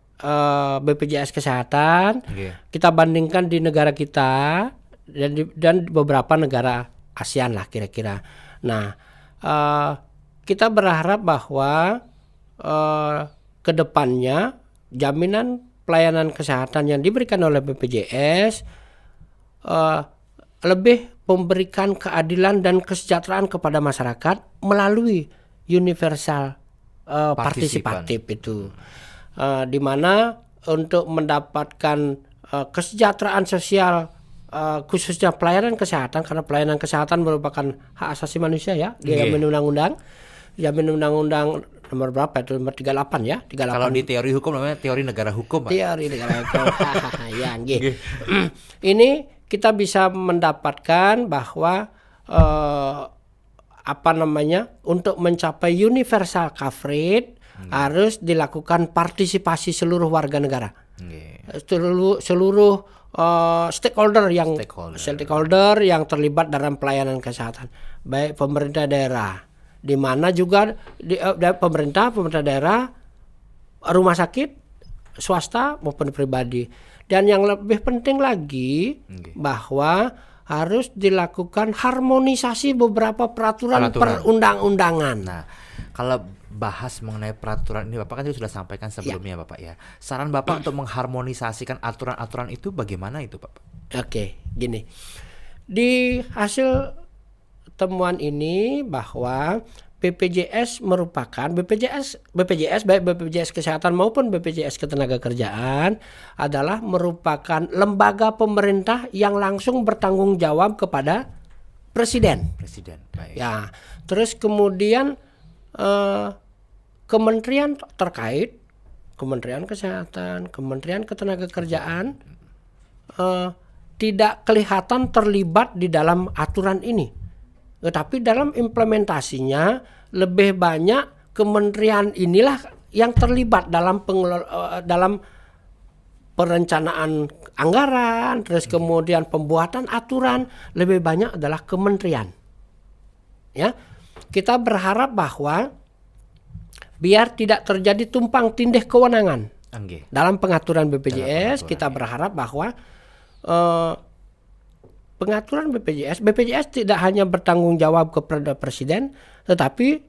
BPJS Kesehatan, kita bandingkan di negara kita dan beberapa negara ASEAN lah kira-kira. Nah, kita berharap bahwa kedepannya jaminan pelayanan kesehatan yang diberikan oleh BPJS lebih memberikan keadilan dan kesejahteraan kepada masyarakat melalui universal partisipatif itu. Di mana untuk mendapatkan kesejahteraan sosial khususnya pelayanan kesehatan, karena pelayanan kesehatan merupakan hak asasi manusia ya, dijamin undang-undang nomor berapa itu, nomor 38 ya, 38.
Kalau di teori hukum namanya teori negara hukum Pak.
Teori negara hukum. Ya, ini kita bisa mendapatkan bahwa untuk mencapai universal coverage harus dilakukan partisipasi seluruh warga negara, seluruh stakeholder yang terlibat dalam pelayanan kesehatan, baik pemerintah daerah, di mana juga pemerintah daerah, rumah sakit swasta maupun pribadi, dan yang lebih penting lagi bahwa harus dilakukan harmonisasi beberapa peraturan perundang-undangan.
Nah, kalau bahas mengenai peraturan ini Bapak kan sudah sampaikan sebelumnya Bapak ya. Saran Bapak untuk mengharmonisasikan aturan-aturan itu bagaimana itu Bapak? Oke,
gini. Di hasil temuan ini bahwa BPJS baik BPJS Kesehatan maupun BPJS Ketenagakerjaan adalah merupakan lembaga pemerintah yang langsung bertanggung jawab kepada Presiden.
Baik.
Ya, terus kemudian kementerian terkait, Kementerian Kesehatan, Kementerian Ketenagakerjaan tidak kelihatan terlibat di dalam aturan ini. Tetapi dalam implementasinya lebih banyak kementerian inilah yang terlibat dalam dalam perencanaan anggaran, terus kemudian pembuatan aturan, lebih banyak adalah kementerian. Ya, kita berharap bahwa biar tidak terjadi tumpang tindih kewenangan dalam pengaturan BPJS, kita berharap bahwa pengaturan BPJS tidak hanya bertanggung jawab kepada presiden, tetapi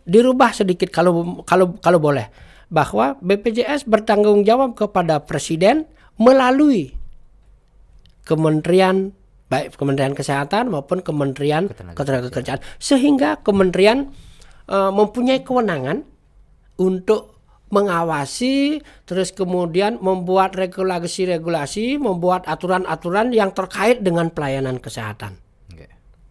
dirubah sedikit kalau boleh, bahwa BPJS bertanggung jawab kepada presiden melalui kementerian, baik Kementerian Kesehatan maupun Kementerian Ketenagakerjaan, sehingga kementerian mempunyai kewenangan untuk mengawasi, terus kemudian membuat regulasi, membuat aturan-aturan yang terkait dengan pelayanan kesehatan.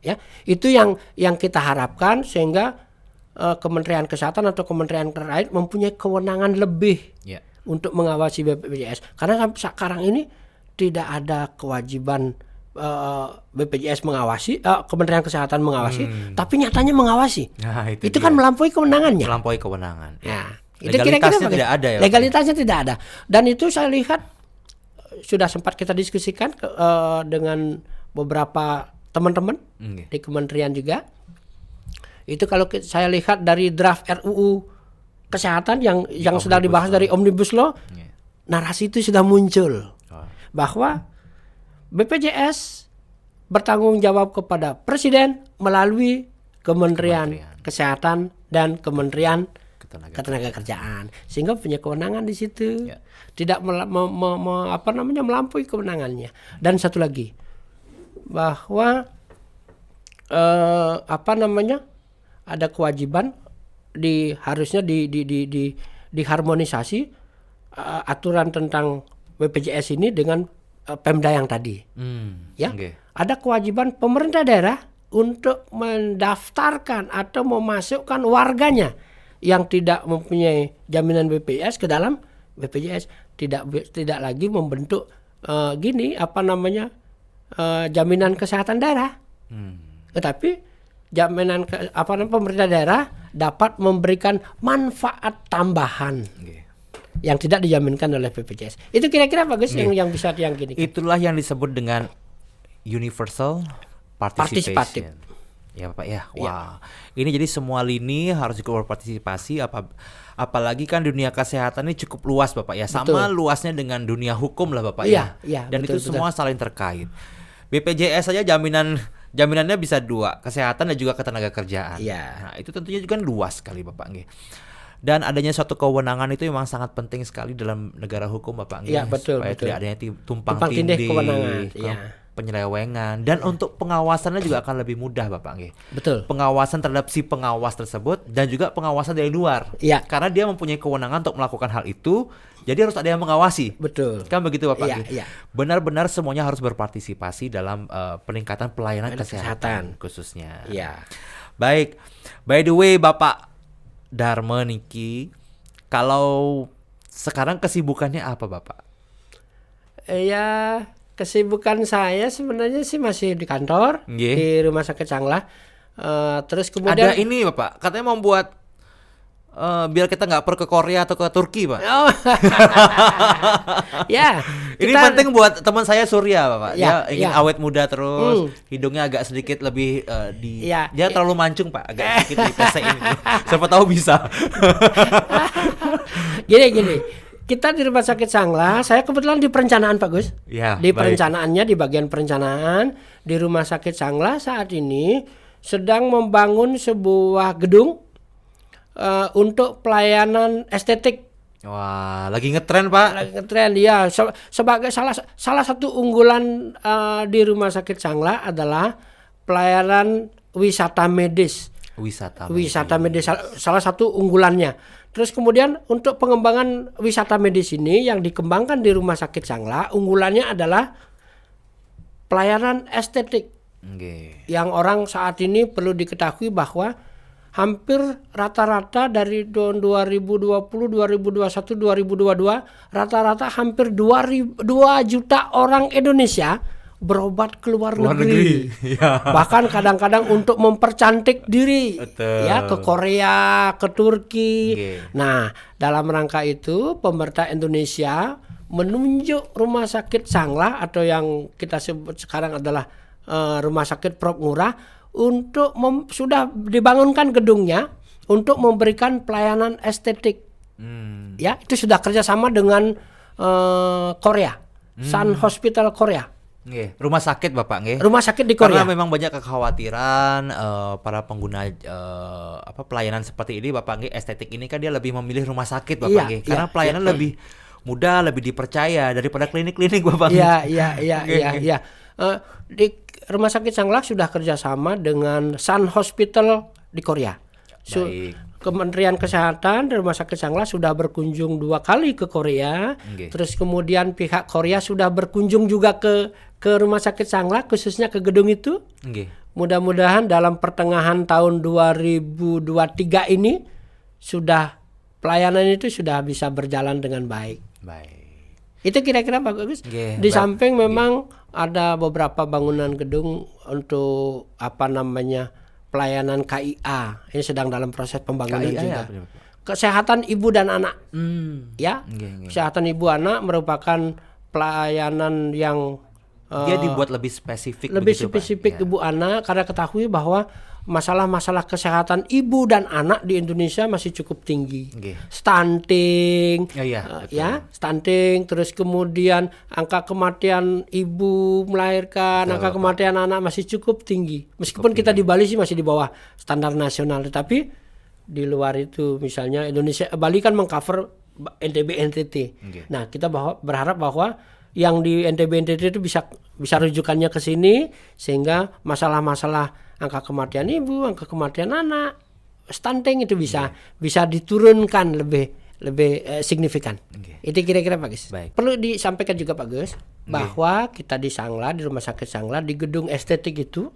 Ya, itu yang kita harapkan, sehingga Kementerian Kesehatan atau kementerian terkait mempunyai kewenangan lebih untuk mengawasi BPJS. Karena sekarang ini tidak ada kewajiban BPJS mengawasi, Kementerian Kesehatan mengawasi, tapi nyatanya mengawasi. Nah, itu kan melampaui kewenangannya.
Melampaui kewenangan.
Ya,
itu legalitasnya tidak ada ya.
Legalitasnya tidak ada. Dan itu saya lihat sudah sempat kita diskusikan dengan beberapa teman-teman di kementerian juga. Itu kalau saya lihat dari draft RUU Kesehatan yang sedang dibahas dari Omnibus Law, narasi itu sudah muncul bahwa BPJS bertanggung jawab kepada presiden melalui Kementerian Kesehatan dan Kementerian Ketenagakerjaan, sehingga punya kewenangan di situ, tidak melampaui kewenangannya. Dan satu lagi, bahwa ada kewajiban harusnya diharmonisasi aturan tentang BPJS ini dengan Pemda yang tadi. Ada kewajiban pemerintah daerah untuk mendaftarkan atau memasukkan warganya yang tidak mempunyai jaminan BPJS ke dalam BPJS, tidak lagi membentuk jaminan kesehatan daerah. Tetapi pemerintah daerah dapat memberikan manfaat tambahan yang tidak dijaminkan oleh BPJS. Itu kira-kira bagus yang bisa yang gini.
Itulah yang disebut dengan universal participation. Ya Pak ya. Wah. Ini jadi semua lini harus ikut berpartisipasi, apalagi kan dunia kesehatan ini cukup luas Bapak ya. Sama luasnya dengan dunia hukum lah Bapak ya. Dan itu semua saling terkait. BPJS saja jaminannya bisa dua, kesehatan dan juga ketenagakerjaan. Nah, itu tentunya juga luas sekali Bapak nggih. Dan adanya suatu kewenangan itu memang sangat penting sekali dalam negara hukum Bapak nggih. Supaya tidak adanya tumpang tindih kewenangan, penyelewengan, dan untuk pengawasannya juga akan lebih mudah Bapak nggih.
Betul.
Pengawasan terhadap si pengawas tersebut dan juga pengawasan dari luar. Karena dia mempunyai kewenangan untuk melakukan hal itu. Jadi harus ada yang mengawasi.
Betul.
Kan begitu Bapak. Benar-benar semuanya harus berpartisipasi dalam peningkatan pelayanan kesehatan khususnya. Baik. By the way Bapak Dharma Niki, kalau sekarang kesibukannya apa Bapak?
Kesibukan saya sebenarnya sih masih di kantor, di Rumah Sakit Sanglah. Terus kemudian
ada ini Bapak, katanya mau buat biar kita nggak pergi ke Korea atau ke Turki Pak. Ini penting buat teman saya Surya Pak. Dia ingin awet muda terus, hidungnya agak sedikit lebih dia terlalu mancung Pak, agak sedikit dipesein. Siapa tahu bisa. Gini. Kita di Rumah Sakit Sanglah, saya kebetulan di perencanaan Pak Gus. Perencanaannya, di bagian perencanaan di Rumah Sakit Sanglah saat ini sedang membangun sebuah gedung untuk pelayanan estetik. Wah, lagi ngetren Pak.
Lagi ngetren ya. Sebagai salah satu unggulan di Rumah Sakit Sanglah adalah pelayanan wisata medis. Wisata medis salah satu unggulannya. Terus kemudian untuk pengembangan wisata medis ini yang dikembangkan di Rumah Sakit Sanglah, unggulannya adalah pelayanan estetik. Yang orang saat ini perlu diketahui bahwa hampir rata-rata dari tahun 2020, 2021, 2022 rata-rata hampir 2 juta orang Indonesia berobat ke luar negeri.
Ya.
Bahkan kadang-kadang untuk mempercantik diri.
Betul.
Ya, ke Korea, ke Turki.
Okay.
Nah, dalam rangka itu pemerintah Indonesia menunjuk Rumah Sakit Sanglah atau yang kita sebut sekarang adalah Rumah Sakit Prof Ngurah untuk sudah dibangunkan gedungnya untuk memberikan pelayanan estetik. Ya, itu sudah kerjasama dengan Korea, Sun Hospital Korea.
Nggih, rumah sakit Bapak nggih.
Rumah sakit di Korea.
Karena memang banyak kekhawatiran para pengguna pelayanan seperti ini Bapak nggih, estetik ini kan dia lebih memilih rumah sakit Bapak nggih. Karena pelayanan lebih mudah, lebih dipercaya daripada klinik-klinik Bapak.
Iya. Di Rumah Sakit Sanglah sudah kerjasama dengan Sun Hospital di Korea. Kementerian Kesehatan dan Rumah Sakit Sanglah sudah berkunjung 2 kali ke Korea. Terus kemudian pihak Korea sudah berkunjung juga ke Rumah Sakit Sanglah, khususnya ke gedung itu. Mudah-mudahan dalam pertengahan tahun 2023 ini sudah pelayanan itu sudah bisa berjalan dengan baik. Itu kira-kira Pak Agus. Di samping memang ada beberapa bangunan gedung untuk pelayanan KIA. Ini sedang dalam proses pembangunan KIA juga. Ya? Kesehatan ibu dan anak. Kesehatan ibu anak merupakan pelayanan yang
dia dibuat lebih spesifik.
Lebih spesifik ibu anak, karena ketahui bahwa masalah-masalah kesehatan ibu dan anak di Indonesia masih cukup tinggi. Stunting, stunting, terus kemudian angka kematian ibu melahirkan, angka kematian anak masih cukup tinggi. Meskipun kita di Bali sih masih di bawah standar nasional, tetapi di luar itu misalnya Bali kan mengcover NTB NTT. Nah, kita berharap bahwa yang di NTB NTT itu bisa rujukannya ke sini, sehingga masalah-masalah angka kematian ibu, angka kematian anak, stunting itu bisa diturunkan lebih signifikan. Itu kira-kira Pak Gus. Perlu disampaikan juga Pak Gus bahwa kita di Sanglah, di Rumah Sakit Sanglah, di gedung estetik itu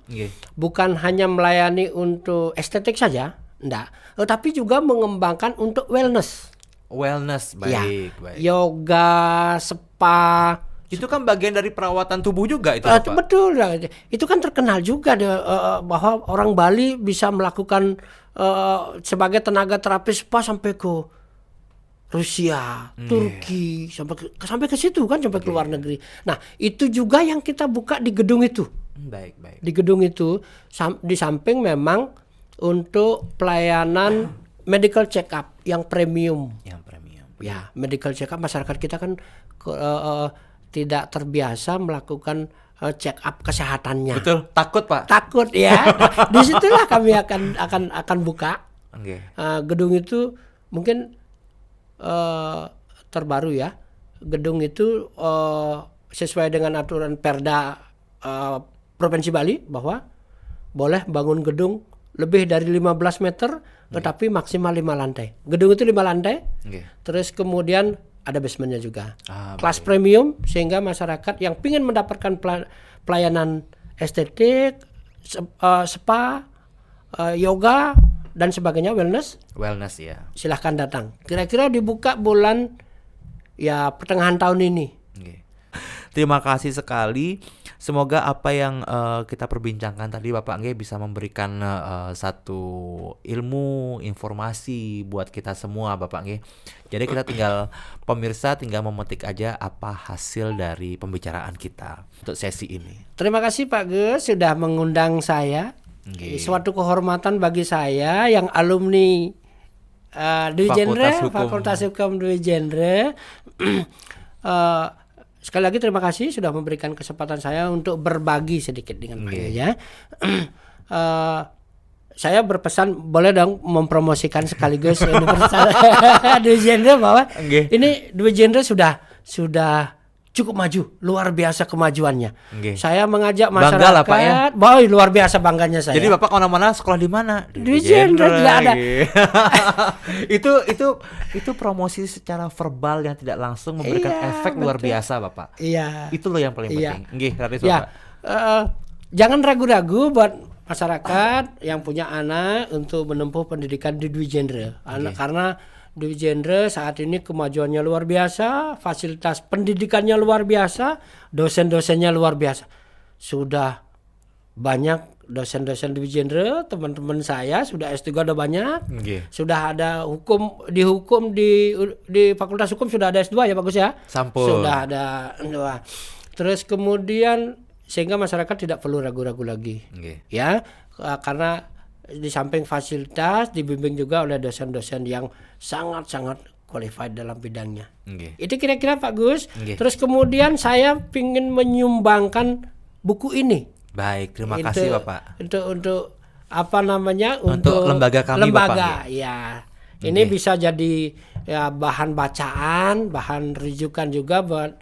bukan hanya melayani untuk estetik saja, enggak, tetapi juga mengembangkan untuk wellness. Baik. Yoga, spa.
Itu kan bagian dari perawatan tubuh juga itu.
Betul, itu kan terkenal juga bahwa orang Bali bisa melakukan sebagai tenaga terapis spa sampai ke Rusia, Turki, sampai ke situ kan, sampai ke luar negeri. Nah, itu juga yang kita buka di gedung itu.
Baik.
Di gedung itu di samping memang untuk pelayanan medical check up yang premium. Ya, medical check up masyarakat kita kan tidak terbiasa melakukan check up kesehatannya.
Betul, takut Pak.
Takut ya. Nah, disitulah kami akan buka. Gedung itu mungkin terbaru ya. Gedung itu sesuai dengan aturan Perda Provinsi Bali bahwa boleh bangun gedung lebih dari 15 meter tetapi maksimal 5 lantai. Gedung itu 5 lantai. Terus kemudian ada basementnya juga. Kelas premium, sehingga masyarakat yang ingin mendapatkan pelayanan estetik, spa, yoga dan sebagainya, wellness ya. Silahkan datang. Kira-kira dibuka bulan pertengahan tahun ini.
Terima kasih sekali. Semoga apa yang kita perbincangkan tadi Bapak Nge bisa memberikan satu ilmu, informasi buat kita semua Bapak Nge. Jadi kita pemirsa tinggal memetik aja apa hasil dari pembicaraan kita untuk sesi ini.
Terima kasih Pak Gus sudah mengundang saya. Suatu kehormatan bagi saya yang alumni Dwi Genre, Fakultas Hukum Dwi Genre. Sekali lagi terima kasih sudah memberikan kesempatan saya untuk berbagi sedikit dengan Pak ya. Saya berpesan boleh dong mempromosikan sekaligus Universitas Dwi Genre bahwa ini Dwi Genre sudah cukup maju, luar biasa kemajuannya. Saya mengajak masyarakat.
Bangga lah Pak ya.
Boy, luar biasa bangganya saya.
Jadi Bapak kemana-mana sekolah di mana?
Dwi Genre tidak ada.
itu promosi secara verbal yang tidak langsung memberikan efek luar biasa Bapak.
Iya.
Itu loh yang paling penting. Nggih,
Jangan ragu-ragu buat masyarakat yang punya anak untuk menempuh pendidikan di Dwi Jendra. Karena Dwi Jendra saat ini kemajuannya luar biasa, fasilitas pendidikannya luar biasa, dosen-dosennya luar biasa. Sudah banyak dosen-dosen Dwi Jendra, teman-teman saya sudah S3 udah banyak. Sudah ada di Fakultas Hukum sudah ada S2 ya Bagus ya.
Sampun.
Sudah ada. Terus kemudian sehingga masyarakat tidak perlu ragu-ragu lagi. Ya, karena di samping fasilitas dibimbing juga oleh dosen-dosen yang sangat-sangat qualified dalam bidangnya. Itu kira-kira Pak Gus. Terus kemudian saya ingin menyumbangkan buku ini.
Baik, terima kasih Bapak.
Untuk apa namanya?
Untuk lembaga kami
Bapak. Ya. Ini bisa jadi ya bahan bacaan, bahan rujukan juga buat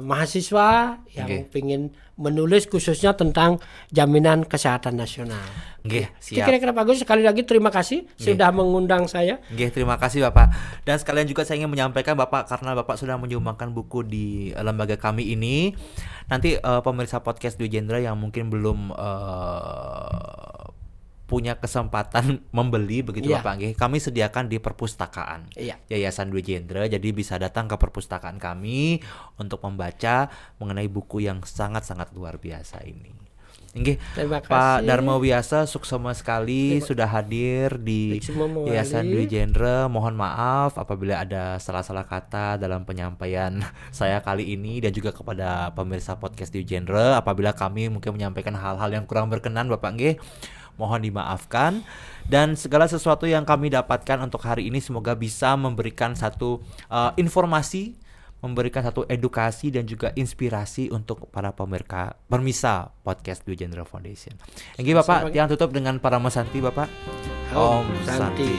mahasiswa yang ingin menulis khususnya tentang jaminan kesehatan nasional.
Siap.
Kira-kira Pak Gus, sekali lagi terima kasih sudah mengundang saya.
Terima kasih Bapak. Dan sekalian juga saya ingin menyampaikan Bapak, karena Bapak sudah menyumbangkan buku di lembaga kami ini. Nanti pemirsa podcast Dwi Jendra yang mungkin belum punya kesempatan membeli begitu Bapak, kami sediakan di perpustakaan Yayasan Dwi Jendra, jadi bisa datang ke perpustakaan kami untuk membaca mengenai buku yang sangat-sangat luar biasa ini. Pak Darmo Wiyasa suksema sekali sudah hadir di Yayasan Dwi Jendra. Mohon maaf apabila ada salah-salah kata dalam penyampaian saya kali ini, dan juga kepada pemirsa podcast Dwi Jendra apabila kami mungkin menyampaikan hal-hal yang kurang berkenan Bapak mohon dimaafkan. Dan segala sesuatu yang kami dapatkan untuk hari ini semoga bisa memberikan satu informasi, memberikan satu edukasi dan juga inspirasi untuk para pemirsa podcast Dwi Jendra Foundation. Bapak, yang tutup dengan para Santi Bapak.
Om Santi.